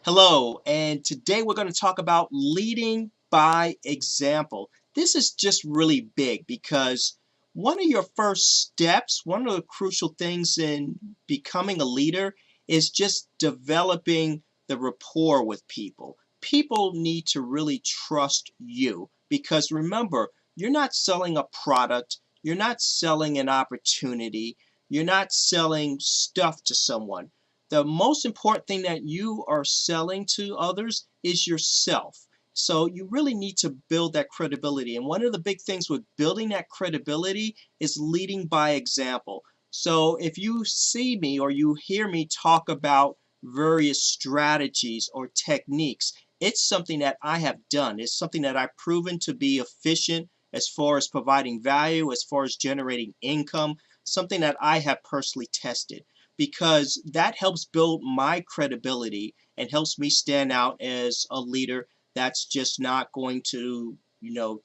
Hello, and today we're going to talk about leading by example. This is just really big because one of your first steps, one of the crucial things in becoming a leader is just developing the rapport with people. People need to really trust you because remember, you're not selling a product, you're not selling an opportunity, you're not selling stuff to someone. The most important thing that you are selling to others is yourself. So you really need to build that credibility. And one of the big things with building that credibility is leading by example. So if you see me or you hear me talk about various strategies or techniques, it's something that I have done. It's something that I've proven to be efficient as far as providing value, as far as generating income, something that I have personally tested because that helps build my credibility and helps me stand out as a leader that's just not going to,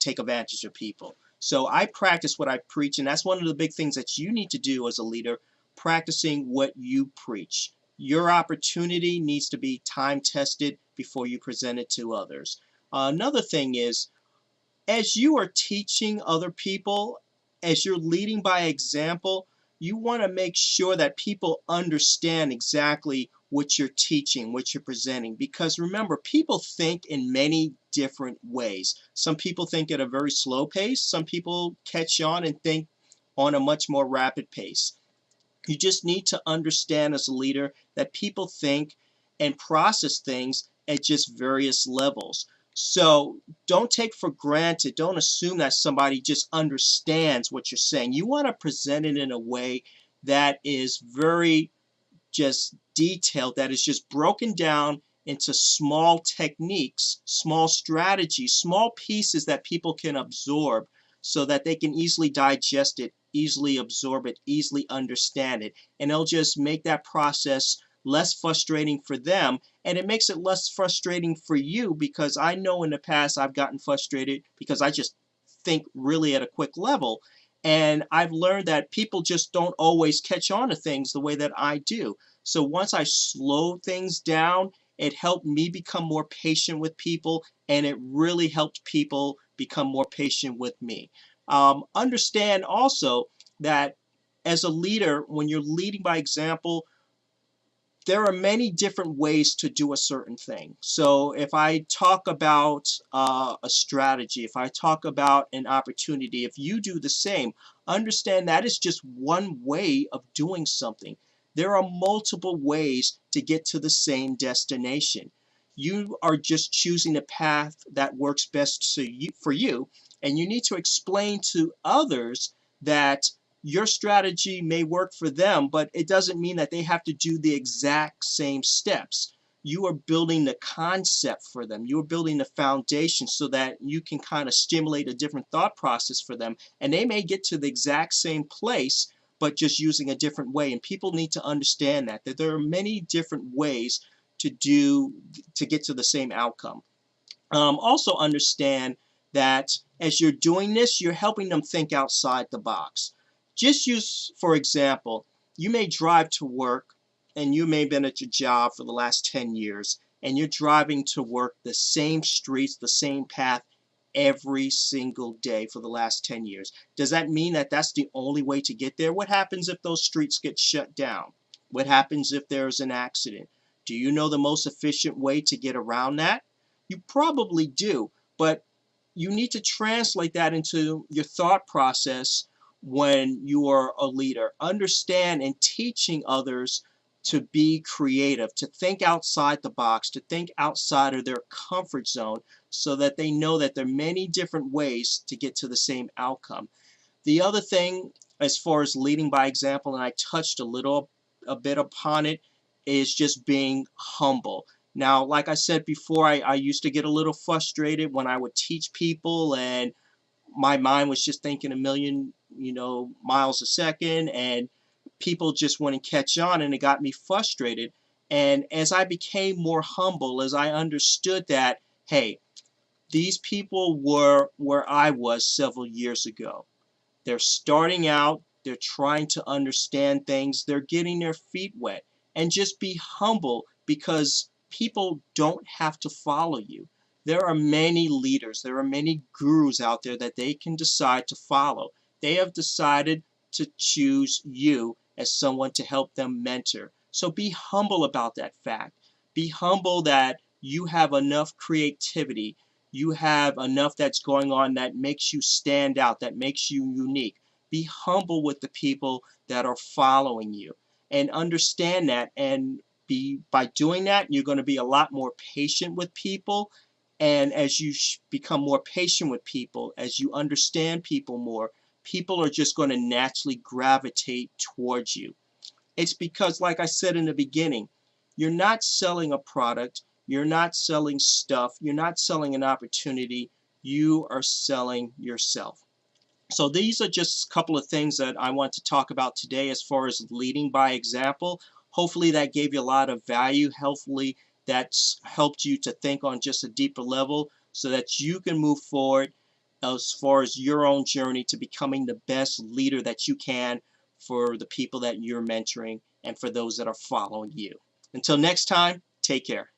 take advantage of people. So I practice what I preach, and that's one of the big things that you need to do as a leader, practicing what you preach. Your opportunity needs to be time tested before you present it to others. Another thing is, as you are teaching other people, as you're leading by example, you want to make sure that people understand exactly what you're teaching, what you're presenting. Because remember, people think in many different ways. Some people think at a very slow pace, some people catch on and think on a much more rapid pace. You just need to understand as a leader that people think and process things at just various levels. So don't take for granted, don't assume that somebody just understands what you're saying. You want to present it in a way that is very just detailed, that is just broken down into small techniques, small strategies, small pieces that people can absorb so that they can easily digest it, easily absorb it, easily understand it. And it'll just make that process less frustrating for them, and it makes it less frustrating for you because I know in the past I've gotten frustrated because I just think really at a quick level, and I've learned that people just don't always catch on to things the way that I do. So once I slow things down, it helped me become more patient with people, and it really helped people become more patient with me. Understand also that as a leader, when you're leading by example, there are many different ways to do a certain thing. So if I talk about a strategy, if I talk about an opportunity, if you do the same, understand that is just one way of doing something. There are multiple ways to get to the same destination. You are just choosing the path that works best for you, and you need to explain to others that your strategy may work for them, but it doesn't mean that they have to do the exact same steps. You are building the concept for them. You are building the foundation so that you can kind of stimulate a different thought process for them. And they may get to the exact same place, but just using a different way. And people need to understand that there are many different ways to get to the same outcome. Also understand that as you're doing this, you're helping them think outside the box. Just use, for example, you may drive to work and you may have been at your job for the last 10 years and you're driving to work the same streets, the same path every single day for the last 10 years. Does that mean that that's the only way to get there? What happens if those streets get shut down? What happens if there's an accident? Do you know the most efficient way to get around that? You probably do, but you need to translate that into your thought process when you are a leader. Understand and teaching others to be creative, to think outside the box, to think outside of their comfort zone so that they know that there are many different ways to get to the same outcome. The other thing, as far as leading by example, and I touched a bit upon it, is just being humble. Now, like I said before, I used to get a little frustrated when I would teach people and my mind was just thinking a million, miles a second, and people just wouldn't catch on, and it got me frustrated. And as I became more humble, as I understood that, hey, these people were where I was several years ago. They're starting out, they're trying to understand things, they're getting their feet wet. And just be humble because people don't have to follow you. There are many leaders, there are many gurus out there that they can decide to follow. They have decided to choose you as someone to help them mentor. So be humble about that fact. Be humble that you have enough creativity, you have enough that's going on that makes you stand out, that makes you unique. Be humble with the people that are following you and understand that, and by doing that you're going to be a lot more patient with people. And as you become more patient with people, as you understand people more, people are just going to naturally gravitate towards you. It's because, like I said in the beginning, you're not selling a product, you're not selling stuff, you're not selling an opportunity, you are selling yourself. So these are just a couple of things that I want to talk about today as far as leading by example. Hopefully that gave you a lot of value. Hopefully that's helped you to think on just a deeper level so that you can move forward as far as your own journey to becoming the best leader that you can for the people that you're mentoring and for those that are following you. Until next time, take care.